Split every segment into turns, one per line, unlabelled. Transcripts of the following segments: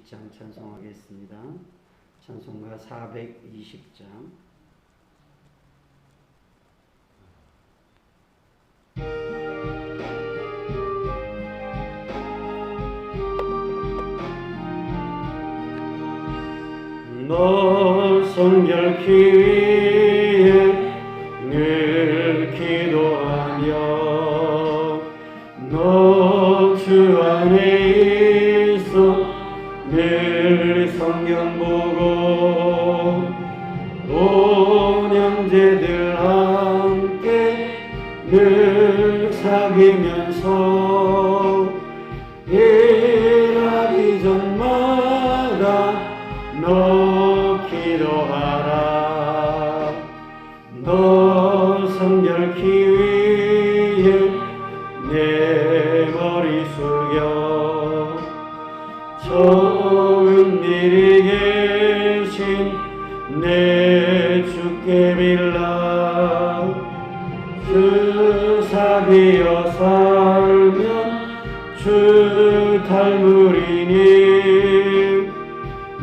20장 찬송하겠습니다. 찬송가 420장. 너 성결케 위해 늘 기도하며 너 주 안에 있어 늘 성경 보고 온 형제들 함께 늘 사귀면서 일하기 전마다 너 기도하라. 너 성결케 위해 내 머리 숙여 저 은밀히 계신 내 주께 빌라. 주 사귀어 살면 주 닮으리니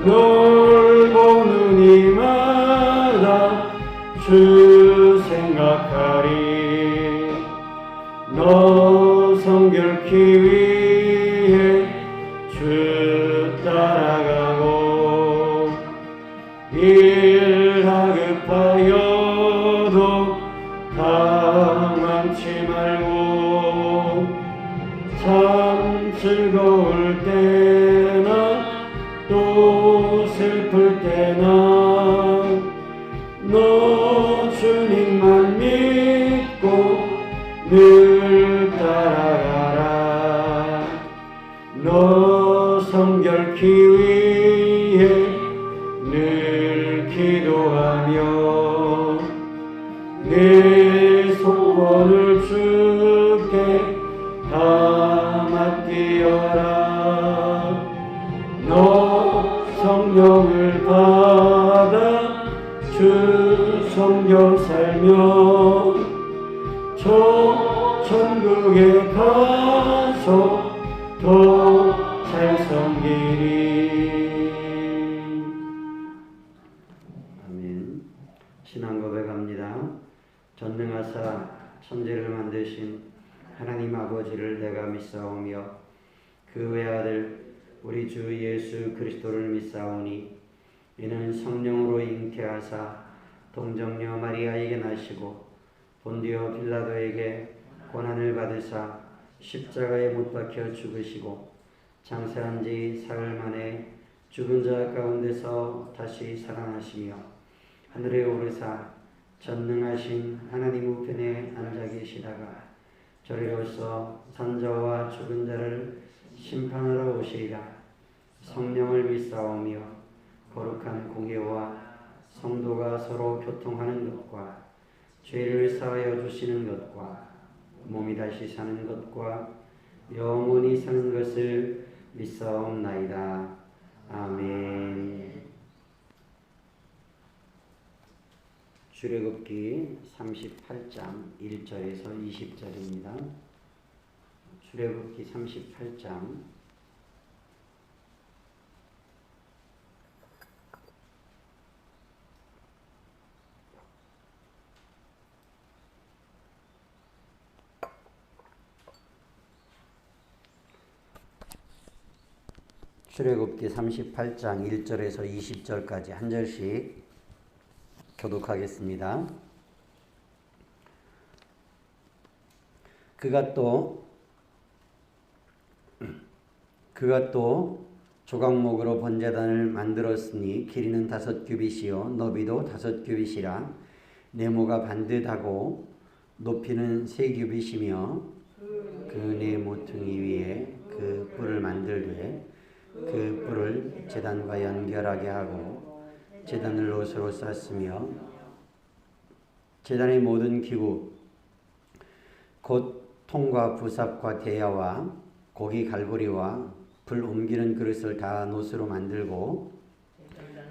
널 보는 이마다 주 생각하리. 너 성결케 위해 주 따라가고 일 다급하여도 당황치 말고 참 즐거울 때나 또 슬플 때나 너 주님만 믿고 늘 따라가라. 너 성결케 위해 늘 기도하며 내 소원을 주께 다 맡기어라. 너 성령을 받아 주 성경 살며 저 천국에 가서 더 잘 섬기리. 아멘. 신앙 고백합니다. 전능하사 천지를 만드신 하나님 아버지를 내가 믿사오며 그 외아들 우리 주 예수 그리스도를 믿사오니 이는 성령으로 잉태하사 동정녀 마리아에게 나시고 본디오 빌라도에게 고난을 받으사 십자가에 못 박혀 죽으시고 장사한 지 사흘 만에 죽은 자 가운데서 다시 살아나시며 하늘에 오르사 전능하신 하나님 우편에 앉아 계시다가 저리로서 산자와 죽은 자를 심판하러 오시리라. 성령을 믿사오며 거룩한 공예와 성도가 서로 교통하는 것과 죄를 사하여 주시는 것과 몸이 다시 사는 것과 영원히 사는 것을 믿사옵나이다. 아멘. 출애굽기 38장 1절에서 20절입니다. 출애굽기 38장 출애굽기 38장 1절에서 20절까지 한 절씩 교독하겠습니다. 그가 또 조각목으로 번제단을 만들었으니 길이는 5규빗이요 너비도 5규빗이라 네모가 반듯하고 높이는 3규빗이며 그 네 모퉁이 위에 그 뿔을 만들되 그 뿔을 제단과 연결하게 하고 제단을 롯으로 쌌으며 제단의 모든 기구 곧 통과 부삽과 대야와 고기 갈고리와 불 옮기는 그릇을 다 놋으로 만들고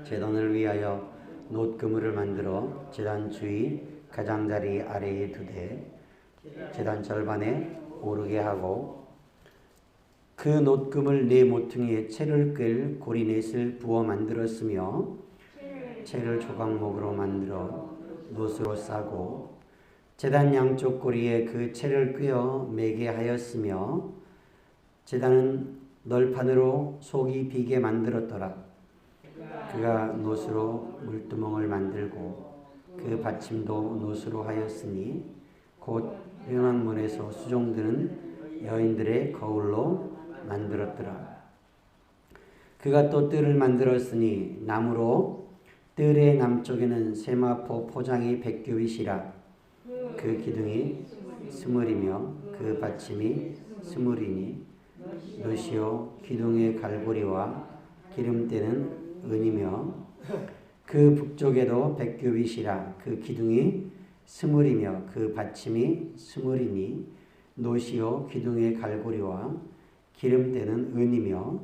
제단을 위하여 놋 그물을 만들어 제단 주위 가장자리 아래에 두되 제단 절반에 오르게 하고 그 놋금을 네 모퉁이에 채를 꿰 고리넷을 부어 만들었으며 채를 조각목으로 만들어 놋으로 싸고 제단 양쪽 고리에 그 채를 꿰어 매게 하였으며 제단은 널판으로 속이 비게 만들었더라. 그가 놋으로 물두멍을 만들고 그 받침도 놋으로 하였으니 곧 회막문에서 수종드는 여인들의 거울로 만들었더라. 그가 또 뜰을 만들었으니 나무로 뜰의 남쪽에는 세마포 포장이 백규빗이라. 그 기둥이 스물이며 그 받침이 스물이니 놋이요 기둥의 갈고리와 기름때는 은이며 그 북쪽에도 백규빗이라. 그 기둥이 스물이며 그 받침이 스물이니 놋이요 기둥의 갈고리와 기름때는 은이며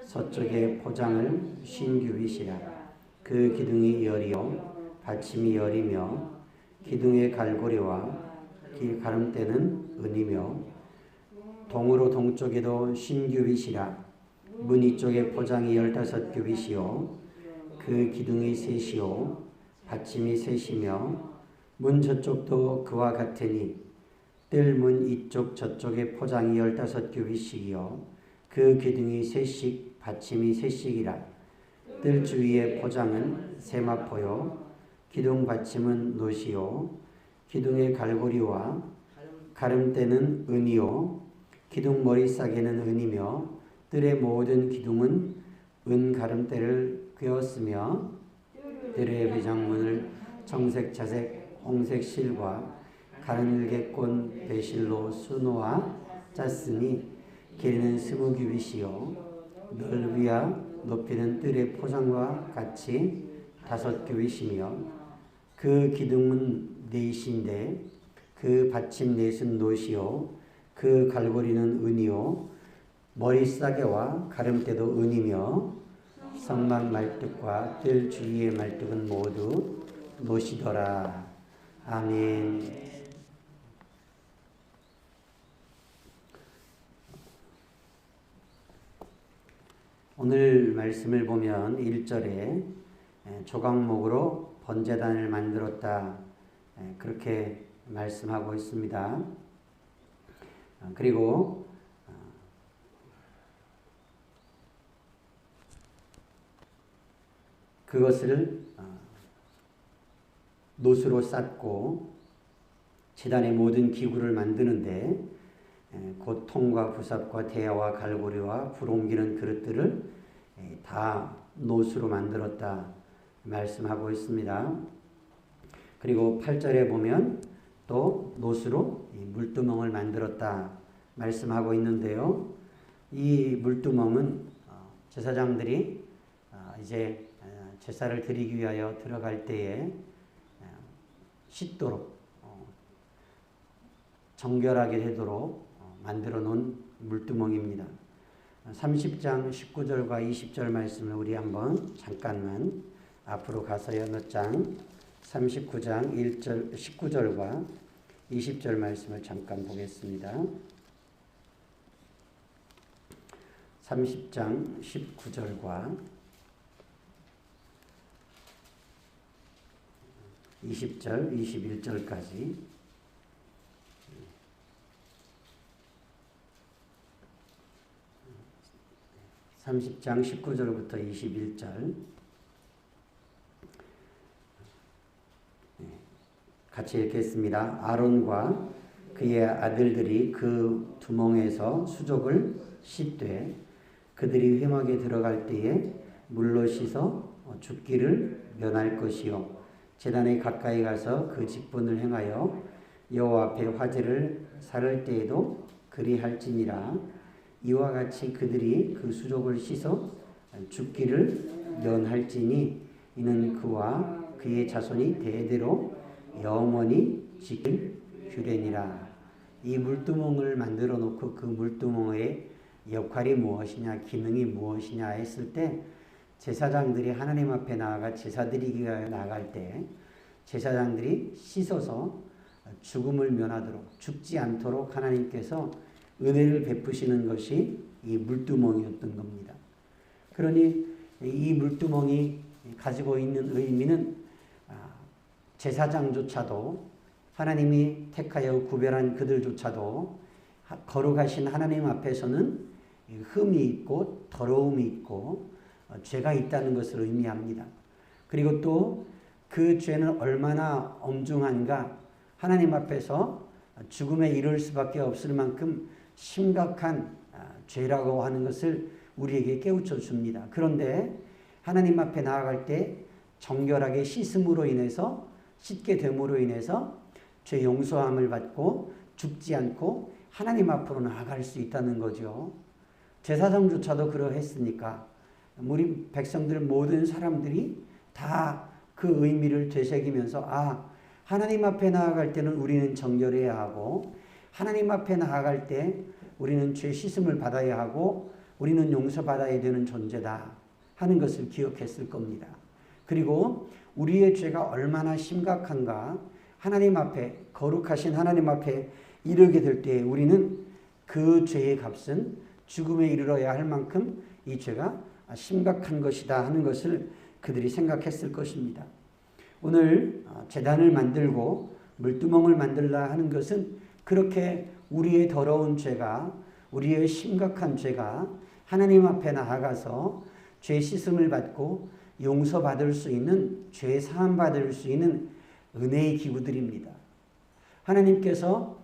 서쪽의 포장을 신규빗이라. 그 기둥이 열이요 받침이 열이며 기둥의 갈고리와 가름때는 은이며 동으로 동쪽에도 신규빗이라. 문 이쪽의 포장이 15규빗이요 그 기둥이 셋이요 받침이 셋이며 문 저쪽도 그와 같으니 뜰 문 이쪽 저쪽의 포장이 15규빗이요 그 기둥이 셋씩 받침이 셋씩이라. 뜰 주위의 포장은 세마포요 기둥 받침은 놋이요 기둥의 갈고리와 가름때는 은이요 기둥 머리싸개는 은이며 뜰의 모든 기둥은 은 가름때를 꿰었으며 뜰의 회장문을 청색, 자색, 홍색 실과 가늘게꼰 배실로 수놓아 짰으니 길이는 20규빗이요 넓이와 높이는 뜰의 포장과 같이 5규빗이며 그 기둥은 넷인데 그 받침 넷은 놋이요 그 갈고리는 은이요 머리싸개와 가름때도 은이며 성막 말뚝과 뜰 주위의 말뚝은 모두 놋이더라. 아멘. 오늘 말씀을 보면 1절에 조각목으로 번제단을 만들었다. 그렇게 말씀하고 있습니다. 그리고 그것을 놋으로 쌓고 제단의 모든 기구를 만드는데 곧 통과 부삽과 대야와 갈고리와 불 옮기는 그릇들을 다 놋으로 만들었다 말씀하고 있습니다. 그리고 8절에 보면 또 놋으로 물두멍을 만들었다 말씀하고 있는데요. 이 물두멍은 제사장들이 이제 제사를 드리기 위하여 들어갈 때에 씻도록 정결하게 되도록 만들어 놓은 물두멍입니다. 30장 19절과 20절 말씀을 우리 한번 잠깐만 앞으로 가서요. 몇 장 39장 1절 19절과 20절 말씀을 잠깐 보겠습니다. 30장 19절과 20절, 21절까지 30장 19절부터 21절 같이 읽겠습니다. 아론과 그의 아들들이 그 두멍에서 수족을 씻되 그들이 회막에 들어갈 때에 물로 씻어 죽기를 면할 것이요 제단에 가까이 가서 그 직분을 행하여 여호와 앞에 화제를 살을 때에도 그리할지니라. 이와 같이 그들이 그 수족을 씻어 죽기를 면할지니 이는 그와 그의 자손이 대대로 영원히 지킬 규례니라. 이 물두멍을 만들어 놓고 그 물두멍의 역할이 무엇이냐, 기능이 무엇이냐 했을 때 제사장들이 하나님 앞에 나아가 제사 드리기 위하여 나갈 때 제사장들이 씻어서 죽음을 면하도록 죽지 않도록 하나님께서 은혜를 베푸시는 것이 이 물두멍이었던 겁니다. 그러니 이 물두멍이 가지고 있는 의미는 제사장조차도 하나님이 택하여 구별한 그들조차도 거룩하신 하나님 앞에서는 흠이 있고 더러움이 있고 죄가 있다는 것을 의미합니다. 그리고 또 그 죄는 얼마나 엄중한가, 하나님 앞에서 죽음에 이를 수밖에 없을 만큼 심각한 죄라고 하는 것을 우리에게 깨우쳐 줍니다. 그런데 하나님 앞에 나아갈 때 정결하게 씻음으로 인해서, 씻게 됨으로 인해서 죄 용서함을 받고 죽지 않고 하나님 앞으로 나아갈 수 있다는 거죠. 제사장조차도 그러했으니까 우리 백성들 모든 사람들이 다 그 의미를 되새기면서 하나님 앞에 나아갈 때는 우리는 정결해야 하고, 하나님 앞에 나아갈 때 우리는 죄 씻음을 받아야 하고, 우리는 용서받아야 되는 존재다 하는 것을 기억했을 겁니다. 그리고 우리의 죄가 얼마나 심각한가, 하나님 앞에, 거룩하신 하나님 앞에 이르게 될 때 우리는 그 죄의 값은 죽음에 이르러야 할 만큼 이 죄가 심각한 것이다 하는 것을 그들이 생각했을 것입니다. 오늘 제단을 만들고 물두멍을 만들라 하는 것은 그렇게 우리의 더러운 죄가, 우리의 심각한 죄가 하나님 앞에 나아가서 죄 씻음을 받고 용서받을 수 있는, 죄 사함 받을 수 있는 은혜의 기구들입니다. 하나님께서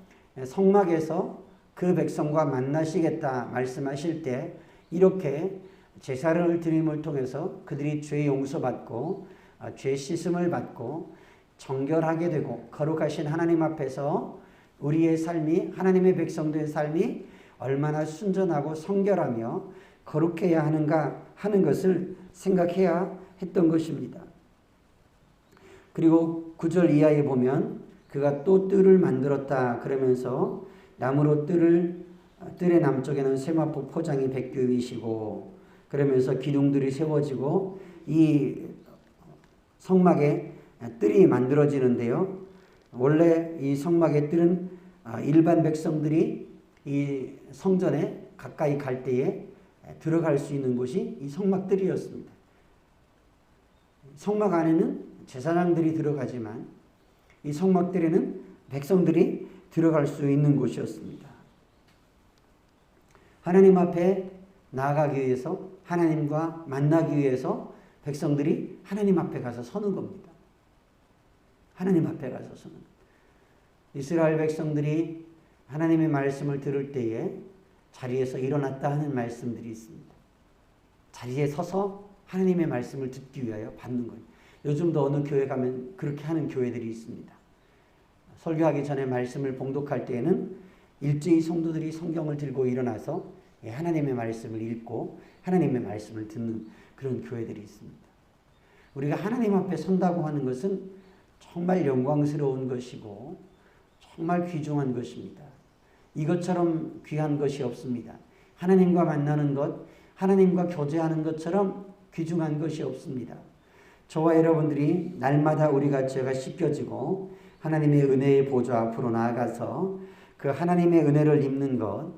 성막에서 그 백성과 만나시겠다 말씀하실 때 이렇게 제사를 드림을 통해서 그들이 죄 용서받고 죄 씻음을 받고 정결하게 되고 거룩하신 하나님 앞에서 우리의 삶이, 하나님의 백성들의 삶이 얼마나 순전하고 성결하며 거룩해야 하는가 하는 것을 생각해야 했던 것입니다. 그리고 9절 이하에 보면 그가 또 뜰을 만들었다 그러면서 나무로 뜰의 남쪽에는 세마포 포장이 백교이시고, 그러면서 기둥들이 세워지고 이 성막에 뜰이 만들어지는데요. 원래 이 성막의 뜰은 일반 백성들이 이 성전에 가까이 갈 때에 들어갈 수 있는 곳이 이 성막 뜰이었습니다. 성막 안에는 제사장들이 들어가지만 이 성막 뜰에는 백성들이 들어갈 수 있는 곳이었습니다. 하나님 앞에 나아가기 위해서, 하나님과 만나기 위해서 백성들이 하나님 앞에 가서 서는 겁니다. 하나님 앞에 가서 서는 겁니다. 이스라엘 백성들이 하나님의 말씀을 들을 때에 자리에서 일어났다 하는 말씀들이 있습니다. 자리에 서서 하나님의 말씀을 듣기 위하여 받는 거예요. 요즘도 어느 교회 가면 그렇게 하는 교회들이 있습니다. 설교하기 전에 말씀을 봉독할 때에는 일제히 성도들이 성경을 들고 일어나서 하나님의 말씀을 읽고 하나님의 말씀을 듣는 그런 교회들이 있습니다. 우리가 하나님 앞에 선다고 하는 것은 정말 영광스러운 것이고 정말 귀중한 것입니다. 이것처럼 귀한 것이 없습니다. 하나님과 만나는 것, 하나님과 교제하는 것처럼 귀중한 것이 없습니다. 저와 여러분들이 날마다 우리가 죄가 씻겨지고 하나님의 은혜의 보좌 앞으로 나아가서 그 하나님의 은혜를 입는 것,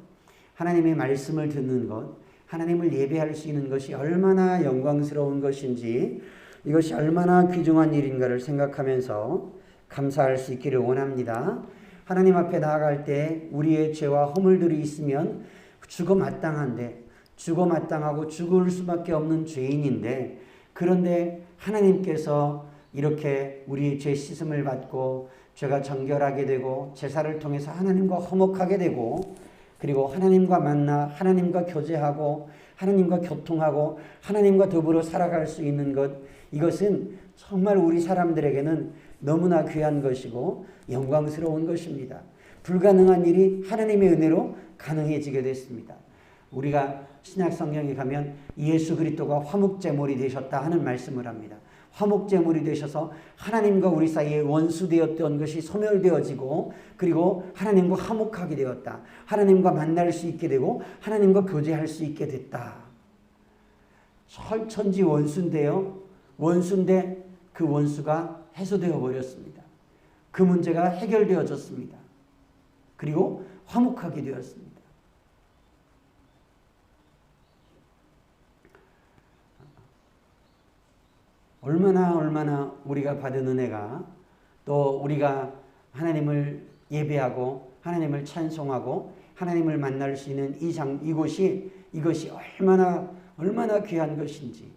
하나님의 말씀을 듣는 것, 하나님을 예배할 수 있는 것이 얼마나 영광스러운 것인지, 이것이 얼마나 귀중한 일인가를 생각하면서 감사할 수 있기를 원합니다. 하나님 앞에 나아갈 때 우리의 죄와 허물들이 있으면 죽어 마땅한데, 죽어 마땅하고 죽을 수밖에 없는 죄인인데, 그런데 하나님께서 이렇게 우리의 죄 씻음을 받고 죄가 정결하게 되고 제사를 통해서 하나님과 화목하게 되고, 그리고 하나님과 만나 하나님과 교제하고 하나님과 교통하고 하나님과 더불어 살아갈 수 있는 것, 이것은 정말 우리 사람들에게는 너무나 귀한 것이고 영광스러운 것입니다. 불가능한 일이 하나님의 은혜로 가능해지게 됐습니다. 우리가 신약 성경에 가면 예수 그리스도가 화목제물이 되셨다 하는 말씀을 합니다. 화목제물이 되셔서 하나님과 우리 사이에 원수되었던 것이 소멸되어지고, 그리고 하나님과 화목하게 되었다. 하나님과 만날 수 있게 되고 하나님과 교제할 수 있게 됐다. 철천지 원수인데요. 원수인데 그 원수가 해소되어 버렸습니다. 그 문제가 해결되어졌습니다. 그리고 화목하게 되었습니다. 얼마나 우리가 받은 은혜가, 또 우리가 하나님을 예배하고 하나님을 찬송하고 하나님을 만날 수 있는 이곳이 얼마나 귀한 것인지.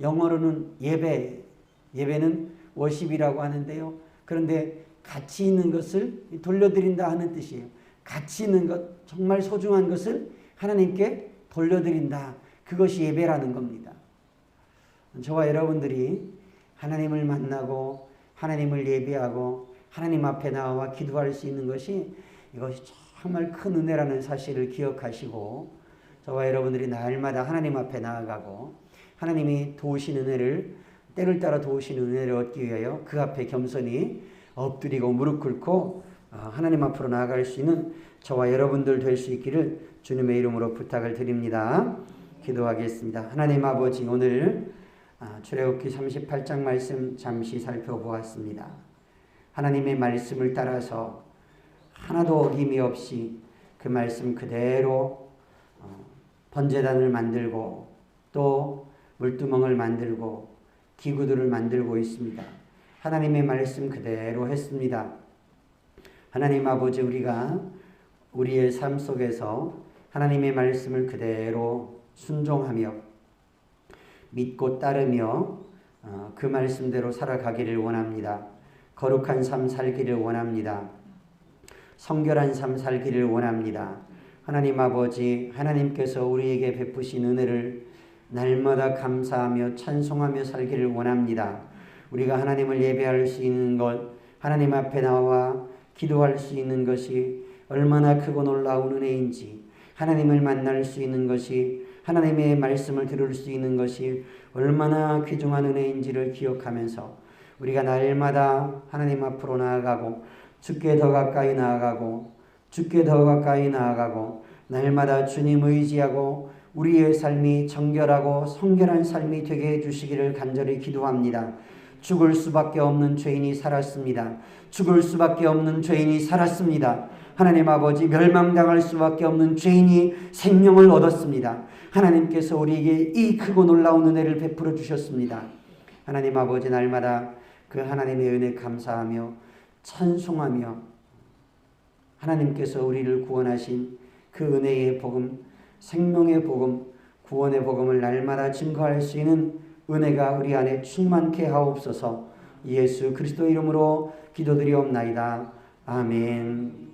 영어로는 예배는 워십이라고 하는데요. 그런데 가치 있는 것을 돌려드린다 하는 뜻이에요. 가치 있는 것, 정말 소중한 것을 하나님께 돌려드린다. 그것이 예배라는 겁니다. 저와 여러분들이 하나님을 만나고 하나님을 예배하고 하나님 앞에 나와 기도할 수 있는 것이, 이것이 정말 큰 은혜라는 사실을 기억하시고, 저와 여러분들이 날마다 하나님 앞에 나아가고 하나님이 도우신 은혜를, 때를 따라 도우신 은혜를 얻기 위하여 그 앞에 겸손히 엎드리고 무릎 꿇고 하나님 앞으로 나아갈 수 있는 저와 여러분들 될 수 있기를 주님의 이름으로 부탁을 드립니다. 기도하겠습니다. 하나님 아버지, 오늘 출애굽기 38장 말씀 잠시 살펴보았습니다. 하나님의 말씀을 따라서 하나도 어김이 없이 그 말씀 그대로 번제단을 만들고 또 물두멍을 만들고 기구들을 만들고 있습니다. 하나님의 말씀 그대로 했습니다. 하나님 아버지, 우리가 우리의 삶 속에서 하나님의 말씀을 그대로 순종하며 믿고 따르며 그 말씀대로 살아가기를 원합니다. 거룩한 삶 살기를 원합니다. 성결한 삶 살기를 원합니다. 하나님 아버지, 하나님께서 우리에게 베푸신 은혜를 날마다 감사하며 찬송하며 살기를 원합니다. 우리가 하나님을 예배할 수 있는 것, 하나님 앞에 나와 기도할 수 있는 것이 얼마나 크고 놀라운 은혜인지, 하나님을 만날 수 있는 것이, 하나님의 말씀을 들을 수 있는 것이 얼마나 귀중한 은혜인지를 기억하면서 우리가 날마다 하나님 앞으로 나아가고 주께 더 가까이 나아가고 주께 더 가까이 나아가고 날마다 주님 의지하고 우리의 삶이 정결하고 성결한 삶이 되게 해주시기를 간절히 기도합니다. 죽을 수밖에 없는 죄인이 살았습니다. 죽을 수밖에 없는 죄인이 살았습니다. 하나님 아버지, 멸망당할 수밖에 없는 죄인이 생명을 얻었습니다. 하나님께서 우리에게 이 크고 놀라운 은혜를 베풀어 주셨습니다. 하나님 아버지, 날마다 그 하나님의 은혜 감사하며 찬송하며 하나님께서 우리를 구원하신 그 은혜의 복음, 생명의 복음, 구원의 복음을 날마다 증거할 수 있는 은혜가 우리 안에 충만케 하옵소서. 예수 그리스도 이름으로 기도드리옵나이다. 아멘.